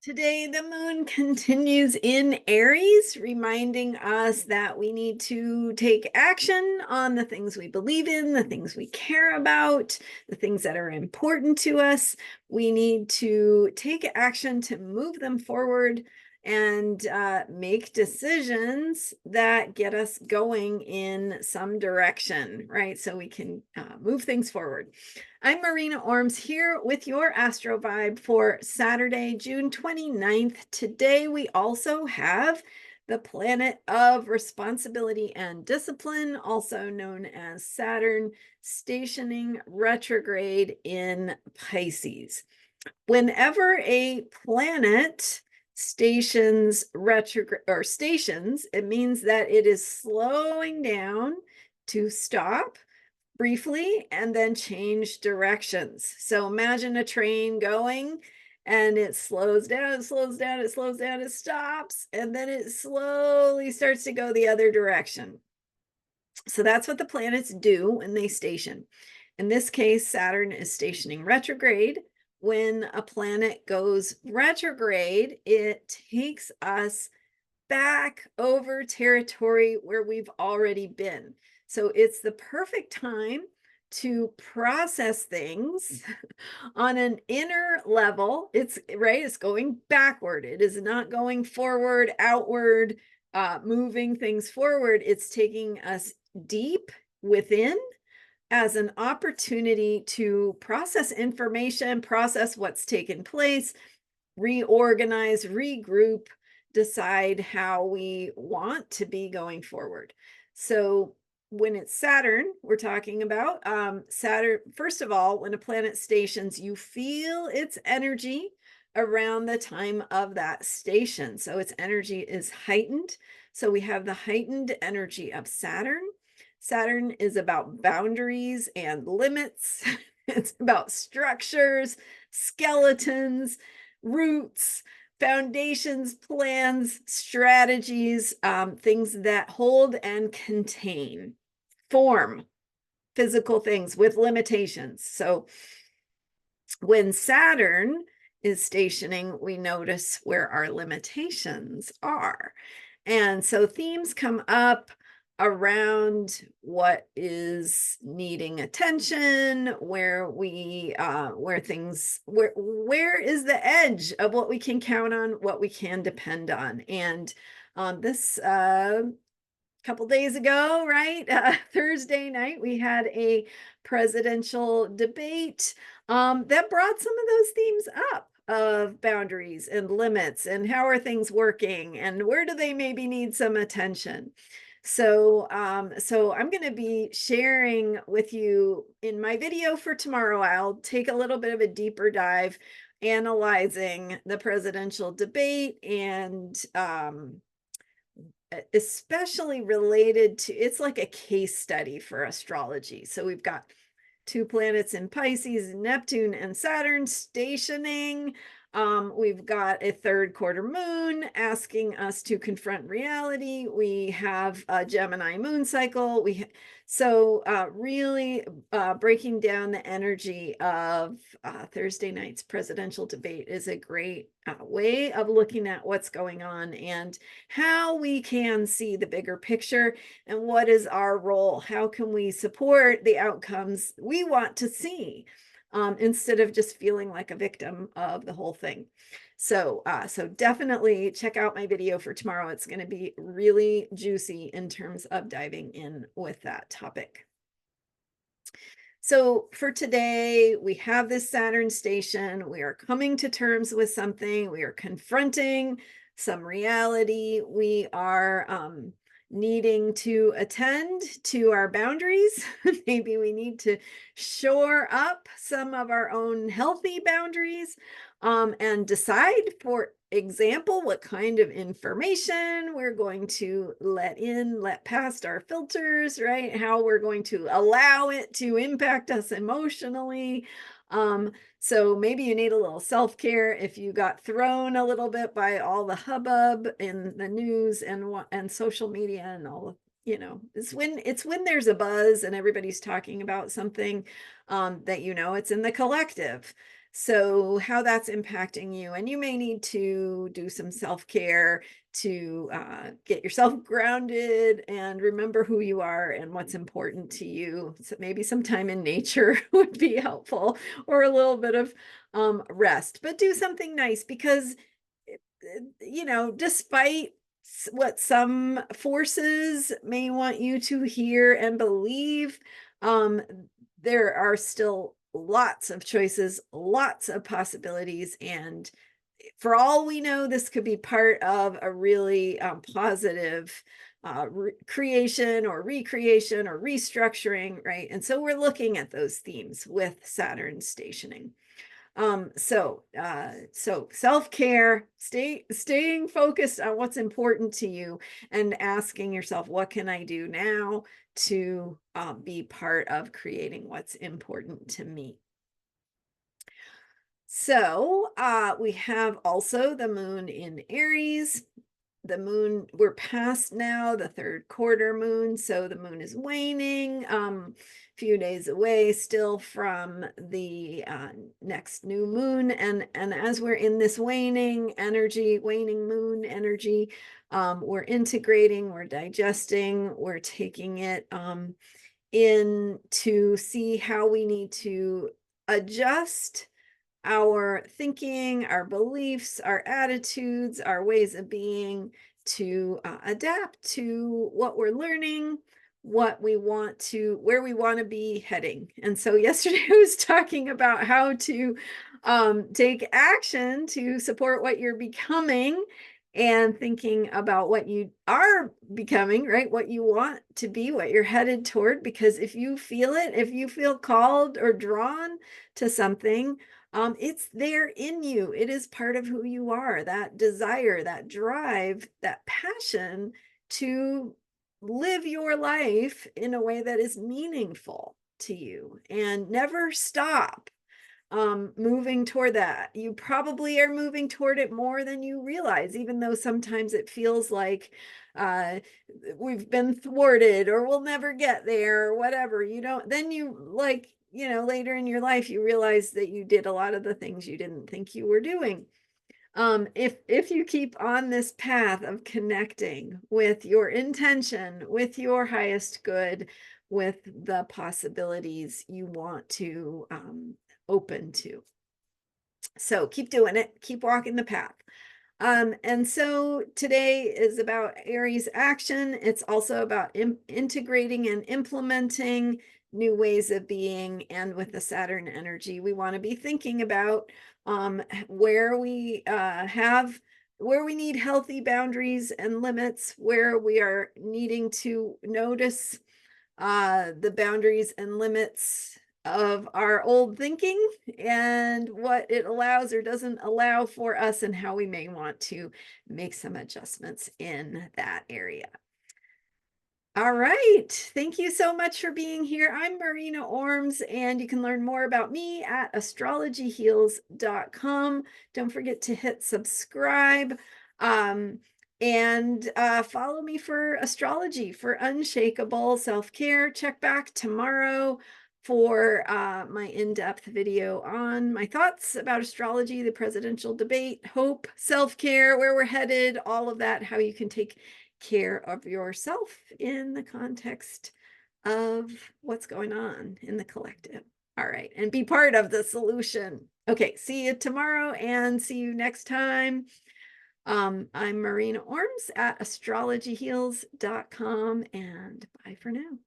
Today, the moon continues in Aries, reminding us that we need to take action on the things we believe in, the things we care about, the things that are important to us. We need to take action to move them forward and make decisions that get us going in some direction, right? So we can move things forward. I'm Marina Orms here with your Astro Vibe for Saturday, June 29th. Today, we also have the planet of responsibility and discipline, also known as Saturn, stationing retrograde in Pisces. Whenever a planet stations retrograde or stations, it means that it is slowing down to stop briefly and then change directions. So imagine a train going and it slows down, it slows down, it slows down, it stops, and then it slowly starts to go the other direction. So that's what the planets do when they station. In this case, Saturn is stationing retrograde. When a planet goes retrograde, it takes us back over territory where we've already been. So it's the perfect time to process things on an inner level. It's right, it's going backward. It is not going forward, outward, moving things forward. It's taking us deep within as an opportunity to process information, process what's taken place, reorganize, regroup, decide how we want to be going forward. So when it's Saturn, we're talking about Saturn. First of all, when a planet stations, you feel its energy around the time of that station. So its energy is heightened. So we have the heightened energy of Saturn. Saturn is about boundaries and limits. It's about structures, skeletons, roots, foundations, plans, strategies, things that hold and contain, form physical things with limitations. So when Saturn is stationing, we notice where our limitations are. And so themes come up around what is needing attention, where where is the edge of what we can count on, what we can depend on. And this couple days ago, right? Thursday night, we had a presidential debate that brought some of those themes up of boundaries and limits and how are things working and where do they maybe need some attention. So I'm going to be sharing with you in my video for tomorrow. I'll take a little bit of a deeper dive analyzing the presidential debate and especially related to, it's like a case study for astrology. So we've got two planets in Pisces, Neptune and Saturn stationing. We've got a third quarter moon asking us to confront reality. We have a Gemini moon cycle. Really breaking down the energy of Thursday night's presidential debate is a great way of looking at what's going on and how we can see the bigger picture and what is our role. How can we support the outcomes we want to see instead of just feeling like a victim of the whole thing. So definitely check out my video for tomorrow. It's going to be really juicy in terms of diving in with that topic. So for today, we have this Saturn station. We are coming to terms with something. We are confronting some reality. We are needing to attend to our boundaries. Maybe we need to shore up some of our own healthy boundaries and decide, for example, what kind of information we're going to let past our filters, right? How we're going to allow it to impact us emotionally. So maybe you need a little self-care if you got thrown a little bit by all the hubbub in the news and social media and all. It's when there's a buzz and everybody's talking about something that it's in the collective. So how that's impacting you, and you may need to do some self-care to get yourself grounded and remember who you are and what's important to you. So maybe some time in nature would be helpful, or a little bit of rest, but do something nice, because despite what some forces may want you to hear and believe, um, there are still lots of choices, lots of possibilities, and for all we know, this could be part of a really positive creation or recreation or restructuring, right? And so we're looking at those themes with Saturn stationing. So self-care, staying focused on what's important to you, and asking yourself, what can I do now to be part of creating what's important to me? So we have also the moon in Aries. The moon, we're past now the third quarter moon, so the moon is waning, few days away still from the next new moon, and as we're in this waning energy, waning moon energy, we're integrating, we're digesting, we're taking it in to see how we need to adjust our thinking, our beliefs, our attitudes, our ways of being, to adapt to what we're learning, what we want to, where we want to be heading. And so yesterday I was talking about how to take action to support what you're becoming, and thinking about what you are becoming, right? What you want to be, what you're headed toward. Because if you feel it, if you feel called or drawn to something, it's there in you. It is part of who you are, that desire, that drive, that passion to live your life in a way that is meaningful to you, and never stop moving toward that. You probably are moving toward it more than you realize, even though sometimes it feels like uh we've been thwarted, or we'll never get there, or whatever. You don't, then you, like, later in your life, you realize that you did a lot of the things you didn't think you were doing. If you keep on this path of connecting with your intention, with your highest good, with the possibilities you want to open to. So keep doing it, keep walking the path. And so today is about Aries action. It's also about integrating and implementing new ways of being. And with the Saturn energy, we want to be thinking about where we where we need healthy boundaries and limits, where we are needing to notice the boundaries and limits of our old thinking, and what it allows or doesn't allow for us, and how we may want to make some adjustments in that area. All right. Thank you so much for being here. I'm Marina Orms, and you can learn more about me at astrologyheals.com. Don't forget to hit subscribe. And follow me for astrology, for unshakable self-care. Check back tomorrow for my in-depth video on my thoughts about astrology, the presidential debate, hope, self-care, where we're headed, all of that, how you can take care of yourself in the context of what's going on in the collective. All right, and be part of the solution. Okay, see you tomorrow, and see you next time. I'm Marina Orms at astrologyheals.com, and bye for now.